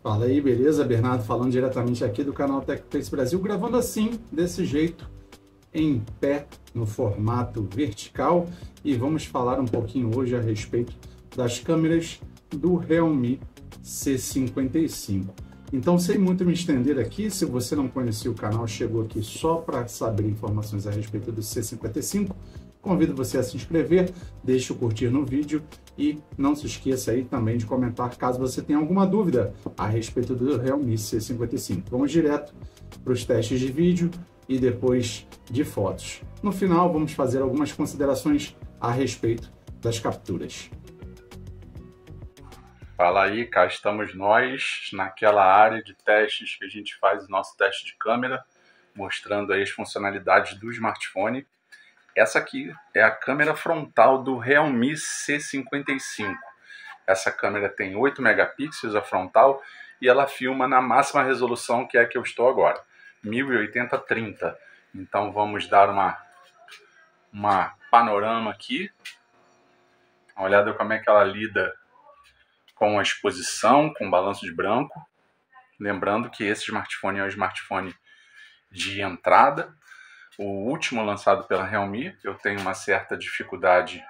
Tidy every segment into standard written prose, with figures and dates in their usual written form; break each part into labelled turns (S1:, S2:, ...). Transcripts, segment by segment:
S1: Fala aí, beleza? Bernardo falando diretamente aqui do canal TechPlace Brasil, gravando assim, desse jeito, em pé, no formato vertical, e vamos falar um pouquinho hoje a respeito das câmeras do Realme C55. Então, sem muito me estender aqui, se você não conhecia o canal, chegou aqui só para saber informações a respeito do C55, convido você a se inscrever, deixe o curtir no vídeo e não se esqueça aí também de comentar caso você tenha alguma dúvida a respeito do Realme C55. Vamos direto para os testes de vídeo e depois de fotos. No final, vamos fazer algumas considerações a respeito das capturas.
S2: Fala aí, cá estamos nós naquela área de testes que a gente faz o nosso teste de câmera, mostrando aí as funcionalidades do smartphone. Essa aqui é a câmera frontal do Realme C55. Essa câmera tem 8 megapixels a frontal e ela filma na máxima resolução, que é a que eu estou agora, 1080-30. Então vamos dar uma panorama aqui, uma olhada como é que ela lida com a exposição, com o balanço de branco. Lembrando que esse smartphone é um smartphone de entrada, o último lançado pela Realme. Eu tenho uma certa dificuldade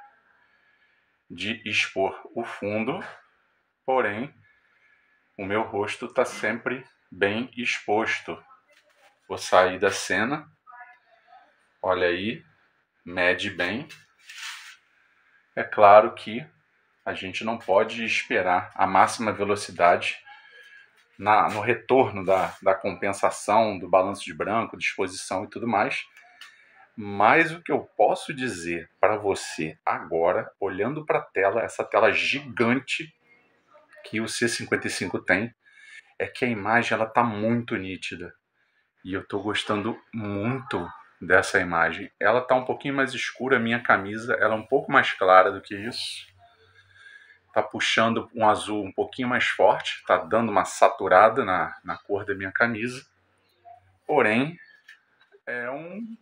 S2: de expor o fundo, porém o meu rosto está sempre bem exposto. Vou sair da cena, olha aí, mede bem. É claro que a gente não pode esperar a máxima velocidade no retorno da compensação, do balanço de branco, de exposição e tudo mais. Mas o que eu posso dizer para você agora, olhando para a tela, essa tela gigante que o C55 tem, é que a imagem está muito nítida. E eu estou gostando muito dessa imagem. Ela está um pouquinho mais escura, a minha camisa ela é um pouco mais clara do que isso. Está puxando um azul um pouquinho mais forte, está dando uma saturada na cor da minha camisa. Porém, é um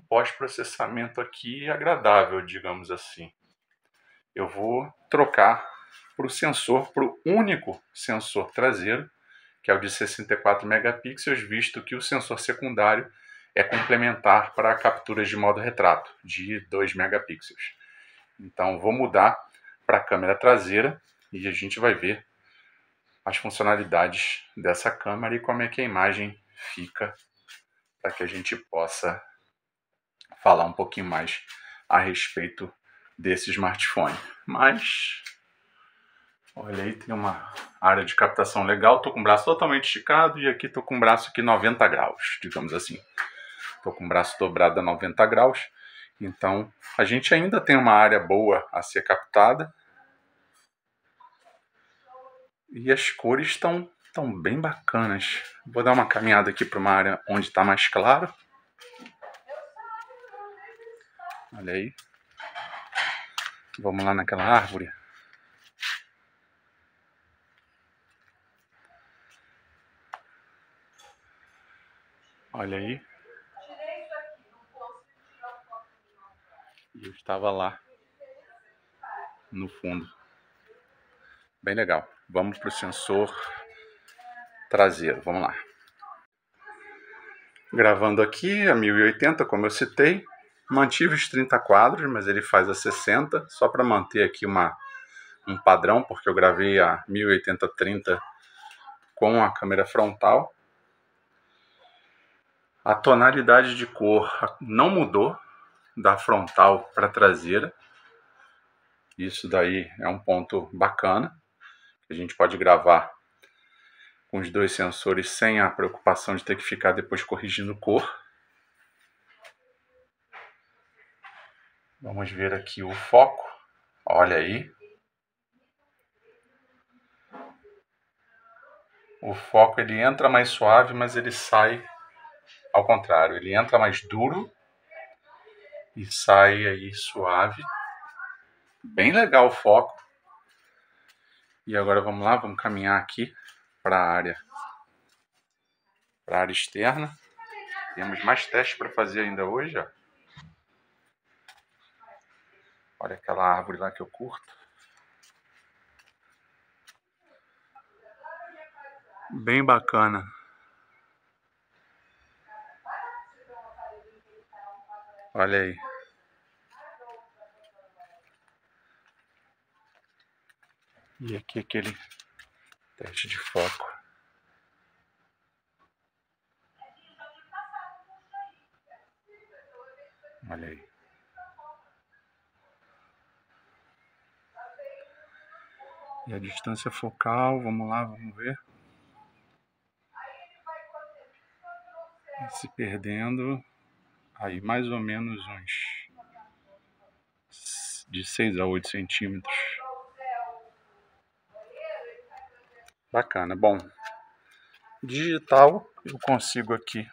S2: pós-processamento aqui agradável, digamos assim. Eu vou trocar para o sensor, para o único sensor traseiro, que é o de 64 megapixels, visto que o sensor secundário é complementar para capturas de modo retrato, de 2 megapixels. Então, vou mudar para a câmera traseira e a gente vai ver as funcionalidades dessa câmera e como é que a imagem fica, para que a gente possa falar um pouquinho mais a respeito desse smartphone. Mas, olha aí, tem uma área de captação legal. Estou com o braço totalmente esticado e aqui estou com o braço aqui 90 graus, digamos assim. Estou com o braço dobrado a 90 graus. Então, a gente ainda tem uma área boa a ser captada. E as cores estão bem bacanas. Vou dar uma caminhada aqui para uma área onde está mais claro. Olha aí. Vamos lá naquela árvore. Olha aí. E eu estava lá no fundo. Bem legal. Vamos para o sensor traseiro. Vamos lá. Gravando aqui a 1080, como eu citei. Mantive os 30 quadros, mas ele faz a 60, só para manter aqui um padrão, porque eu gravei a 1080-30 com a câmera frontal. A tonalidade de cor não mudou da frontal para a traseira. Isso daí é um ponto bacana. A gente pode gravar com os dois sensores sem a preocupação de ter que ficar depois corrigindo cor. Vamos ver aqui o foco. Olha aí. O foco ele entra mais suave, mas ele sai ao contrário. Ele entra mais duro e sai aí suave. Bem legal o foco. E agora vamos lá, vamos caminhar aqui para a área externa. Temos mais testes para fazer ainda hoje, ó. Olha aquela árvore lá que eu curto. Bem bacana. Olha aí. E aqui aquele teste de foco. Olha aí. E a distância focal, vamos lá, vamos ver. Se perdendo. Aí mais ou menos uns de 6 a 8 centímetros. Bacana. Bom, digital eu consigo aqui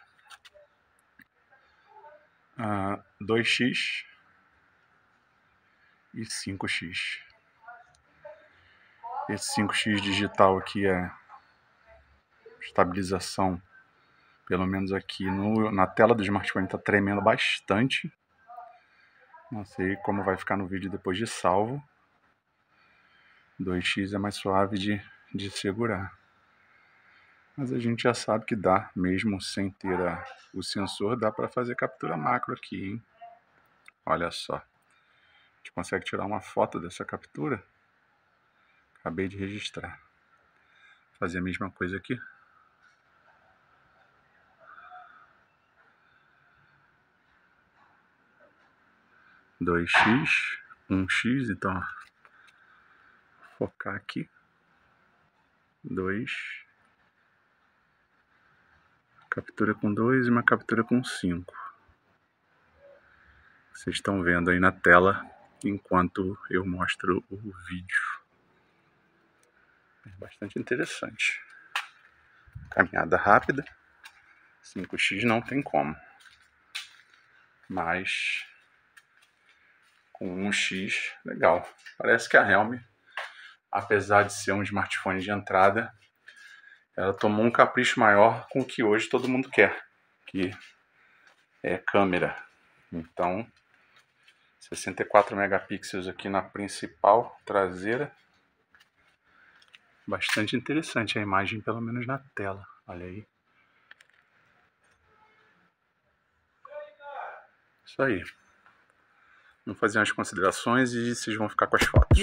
S2: 2x e 5x. Esse 5x digital aqui é estabilização, pelo menos aqui na tela do smartphone está tremendo bastante. Não sei como vai ficar no vídeo depois de salvo. 2x é mais suave de segurar. Mas a gente já sabe que dá, mesmo sem ter o sensor, dá para fazer captura macro aqui, hein? Olha só. A gente consegue tirar uma foto dessa captura. Acabei de registrar. Vou fazer a mesma coisa aqui. Dois x, 1x, então ó, focar aqui. 2. Captura com 2 e uma captura com 5. Vocês estão vendo aí na tela enquanto eu mostro o vídeo. É bastante interessante. Caminhada rápida. 5x não tem como. Mas com 1x, legal. Parece que a Realme, apesar de ser um smartphone de entrada, ela tomou um capricho maior com o que hoje todo mundo quer, que é câmera. Então, 64 megapixels aqui na principal traseira. Bastante interessante a imagem, pelo menos na tela. Olha aí. Isso aí. Vamos fazer umas considerações e vocês vão ficar com as fotos.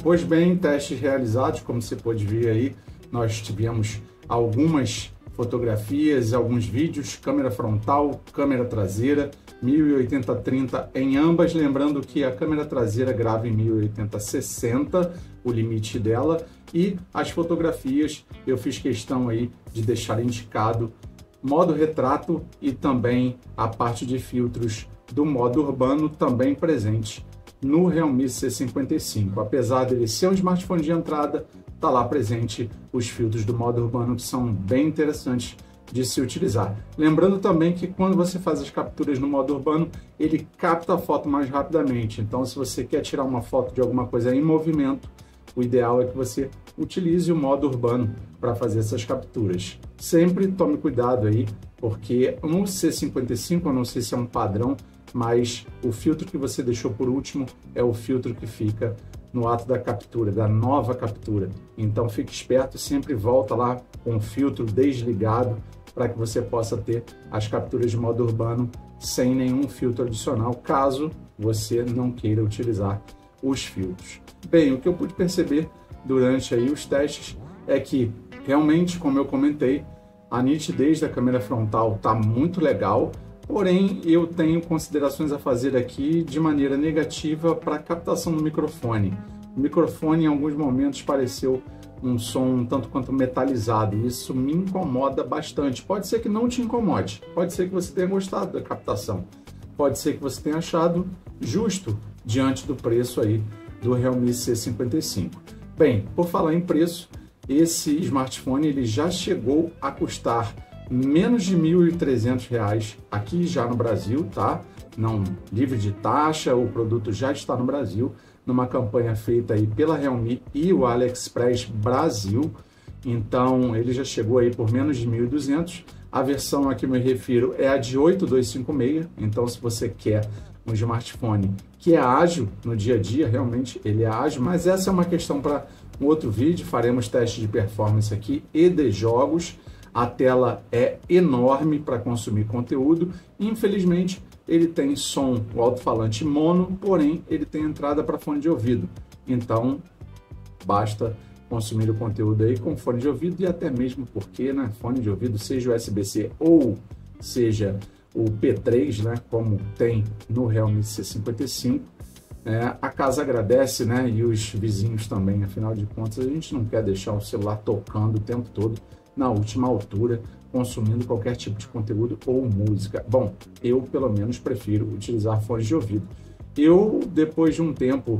S1: Pois bem, testes realizados, como você pode ver aí, nós tivemos algumas fotografias, alguns vídeos, câmera frontal, câmera traseira, 1080-30 em ambas, lembrando que a câmera traseira grava em 1080-60, o limite dela, e as fotografias eu fiz questão aí de deixar indicado modo retrato e também a parte de filtros do modo urbano também presente no Realme C55. Apesar dele ser um smartphone de entrada, está lá presente os filtros do modo urbano, que são bem interessantes de se utilizar. Lembrando também que quando você faz as capturas no modo urbano, ele capta a foto mais rapidamente. Então, se você quer tirar uma foto de alguma coisa em movimento, o ideal é que você utilize o modo urbano para fazer essas capturas. Sempre tome cuidado aí, porque no C55, eu não sei se é um padrão, mas o filtro que você deixou por último é o filtro que fica no ato da captura, da nova captura. Então fique esperto, sempre volta lá com o filtro desligado para que você possa ter as capturas de modo urbano sem nenhum filtro adicional, caso você não queira utilizar os filtros. Bem, o que eu pude perceber durante aí os testes é que realmente, como eu comentei, a nitidez da câmera frontal está muito legal, porém eu tenho considerações a fazer aqui de maneira negativa para a captação do microfone. O microfone em alguns momentos pareceu um som um tanto quanto metalizado, e isso me incomoda bastante. Pode ser que não te incomode, pode ser que você tenha gostado da captação, pode ser que você tenha achado justo diante do preço aí do Realme C55. Bem, por falar em preço, esse smartphone ele já chegou a custar menos de R$ 1.300 aqui já no Brasil, tá? Não livre de taxa, o produto já está no Brasil, numa campanha feita aí pela Realme e o AliExpress Brasil. Então ele já chegou aí por menos de 1.200. A versão a que eu me refiro é a de 8256. Então, se você quer um smartphone que é ágil no dia a dia, realmente ele é ágil, mas essa é uma questão para um outro vídeo. Faremos testes de performance aqui e de jogos. A tela é enorme para consumir conteúdo. Infelizmente, ele tem som, o alto-falante mono, porém ele tem entrada para fone de ouvido. Então, basta consumir o conteúdo aí com fone de ouvido, e até mesmo porque, né, fone de ouvido, seja USB-C ou seja o P3, né, como tem no Realme C55, a casa agradece, né, e os vizinhos também. Afinal de contas, a gente não quer deixar o celular tocando o tempo todo na última altura, consumindo qualquer tipo de conteúdo ou música. Bom, eu pelo menos prefiro utilizar fones de ouvido. Eu, depois de um tempo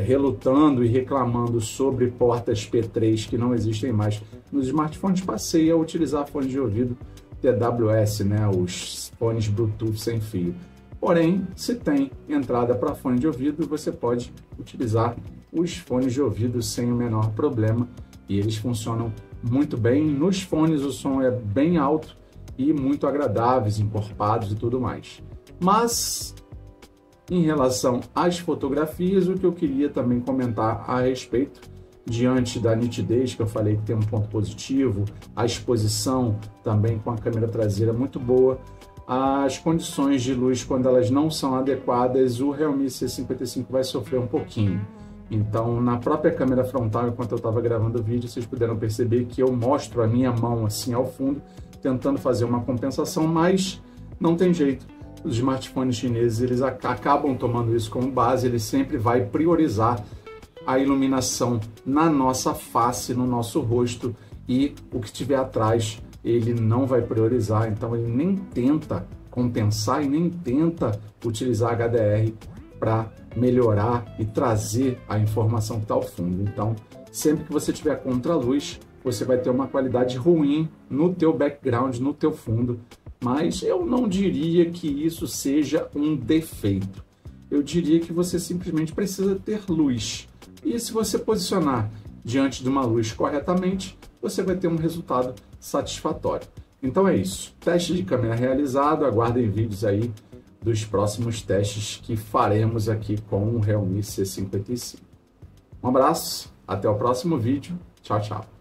S1: relutando e reclamando sobre portas P3 que não existem mais nos smartphones, passei a utilizar fones de ouvido TWS, né, os fones Bluetooth sem fio. Porém, se tem entrada para fone de ouvido, você pode utilizar os fones de ouvido sem o menor problema, e eles funcionam muito bem. Nos fones o som é bem alto e muito agradáveis, encorpados e tudo mais. Mas, em relação às fotografias, o que eu queria também comentar a respeito, diante da nitidez, que eu falei que tem um ponto positivo, a exposição também com a câmera traseira muito boa, as condições de luz, quando elas não são adequadas, o Realme C55 vai sofrer um pouquinho. Então, na própria câmera frontal, enquanto eu estava gravando o vídeo, vocês puderam perceber que eu mostro a minha mão assim ao fundo, tentando fazer uma compensação, mas não tem jeito. Os smartphones chineses, eles acabam tomando isso como base, ele sempre vai priorizar a iluminação na nossa face, no nosso rosto, e o que estiver atrás ele não vai priorizar. Então ele nem tenta compensar e nem tenta utilizar HDR para melhorar e trazer a informação que está ao fundo. Então, sempre que você tiver contra-luz, você vai ter uma qualidade ruim no teu background, no teu fundo, mas eu não diria que isso seja um defeito. Eu diria que você simplesmente precisa ter luz. E se você posicionar diante de uma luz corretamente, você vai ter um resultado satisfatório. Então é isso. Teste de câmera realizado. Aguardem vídeos aí dos próximos testes que faremos aqui com o Realme C55. Um abraço, até o próximo vídeo. Tchau, tchau.